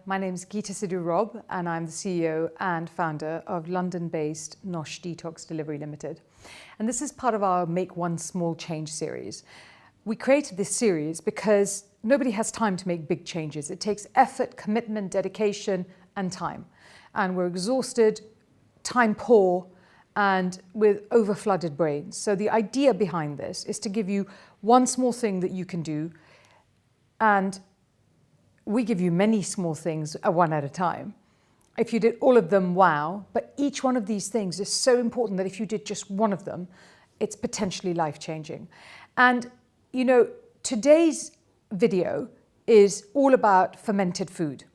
My name is Geeta Sidhu-Robb and I'm the CEO and founder of London-based Nosh Detox Delivery Limited. And this is part of our Make One Small Change series. We created this series because nobody has time to make big changes. It takes effort, commitment, dedication and time. And we're exhausted, time poor, and with over-flooded brains. So the idea behind this is to give you one small thing that you can do, and we give you many small things one at a time. If you did all of them, wow, but each one of these things is so important that if you did just one of them, it's potentially life-changing. And you know, today's video is all about fermented food.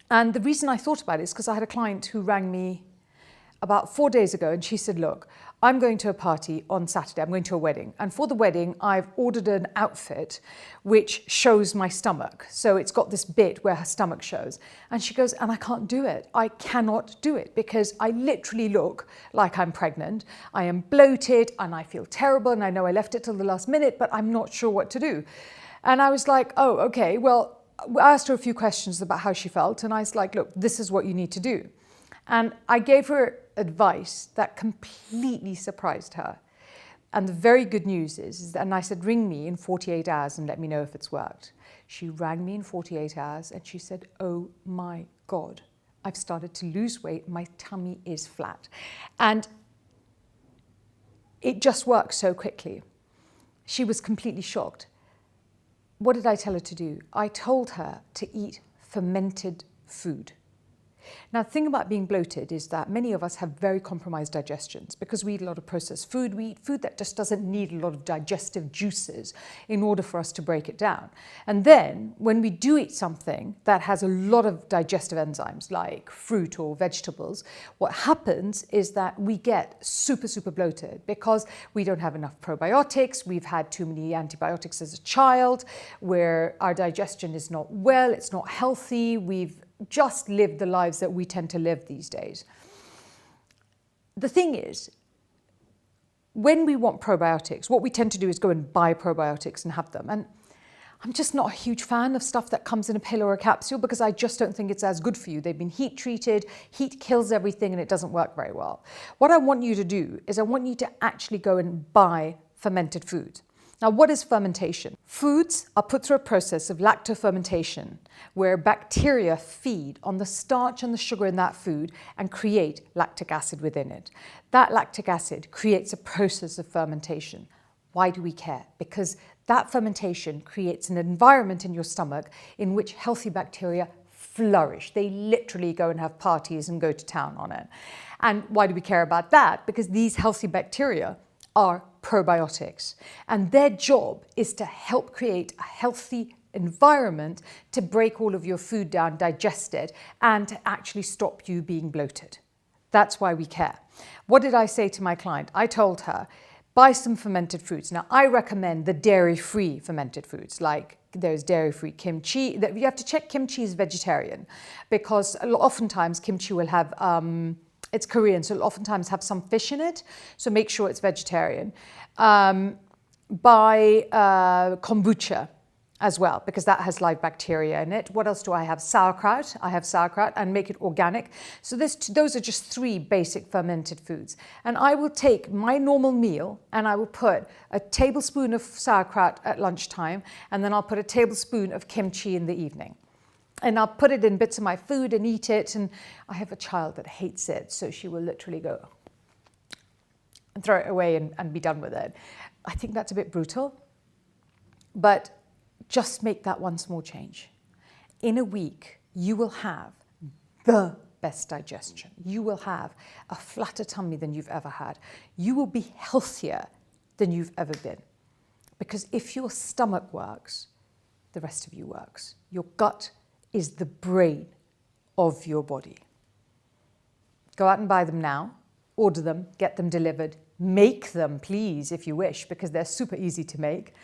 And the reason I thought about it is because I had a client who rang me about 4 days ago and she said, look, I'm going to a party on Saturday, I'm going to a wedding. And for the wedding, I've ordered an outfit which shows my stomach. So it's got this bit where her stomach shows. And she goes, and I can't do it. I cannot do it because I literally look like I'm pregnant. I am bloated and I feel terrible. And I know I left it till the last minute, but I'm not sure what to do. And I was like, oh, okay, well, I asked her a few questions about how she felt. And I was like, look, this is what you need to do. And I gave her advice that completely surprised her. And the very good news is, and I said, ring me in 48 hours and let me know if it's worked. She rang me in 48 hours and she said, oh my God, I've started to lose weight. My tummy is flat. And it just worked so quickly. She was completely shocked. What did I tell her to do? I told her to eat fermented food. Now, the thing about being bloated is that many of us have very compromised digestions because we eat a lot of processed food. We eat food that just doesn't need a lot of digestive juices in order for us to break it down. And then when we do eat something that has a lot of digestive enzymes like fruit or vegetables, what happens is that we get super, super bloated because we don't have enough probiotics. We've had too many antibiotics as a child where our digestion is not well, it's not healthy. We've just live the lives that we tend to live these days. The thing is, when we want probiotics, what we tend to do is go and buy probiotics and have them. And I'm just not a huge fan of stuff that comes in a pill or a capsule because I just don't think it's as good for you. They've been heat treated, heat kills everything and it doesn't work very well. What I want you to do is I want you to actually go and buy fermented food. Now, what is fermentation? Foods are put through a process of lactofermentation where bacteria feed on the starch and the sugar in that food and create lactic acid within it. That lactic acid creates a process of fermentation. Why do we care? Because that fermentation creates an environment in your stomach in which healthy bacteria flourish. They literally go and have parties and go to town on it. And why do we care about that? Because these healthy bacteria are probiotics, and their job is to help create a healthy environment to break all of your food down, digest it, and to actually stop you being bloated. That's why we care. What did I say to my client? I told her, buy some fermented foods. Now, I recommend the dairy-free fermented foods, like there's dairy-free kimchi. You have to check kimchi is vegetarian because oftentimes kimchi will have it's Korean, so it'll oftentimes have some fish in it, so make sure it's vegetarian. Buy kombucha as well, because that has live bacteria in it. What else do I have? Sauerkraut. I have sauerkraut, and make it organic. So those are just 3 basic fermented foods. And I will take my normal meal and I will put a tablespoon of sauerkraut at lunchtime, and then I'll put a tablespoon of kimchi in the evening. And I'll put it in bits of my food and eat it. And I have a child that hates it, so she will literally go and throw it away and be done with it. I think that's a bit brutal, but just make that one small change. In a week, you will have the best digestion. You will have a flatter tummy than you've ever had. You will be healthier than you've ever been. Because if your stomach works, the rest of you works. Your gut is the brain of your body. Go out and buy them now, order them, get them delivered, make them please if you wish, because they're super easy to make.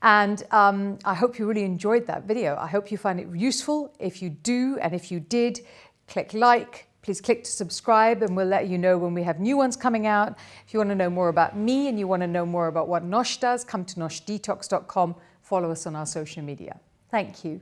And I hope you really enjoyed that video. I hope you find it useful. If you do, and if you did, click like, please click to subscribe and we'll let you know when we have new ones coming out. If you want to know more about me and you want to know more about what Nosh does, come to noshdetox.com, follow us on our social media. Thank you.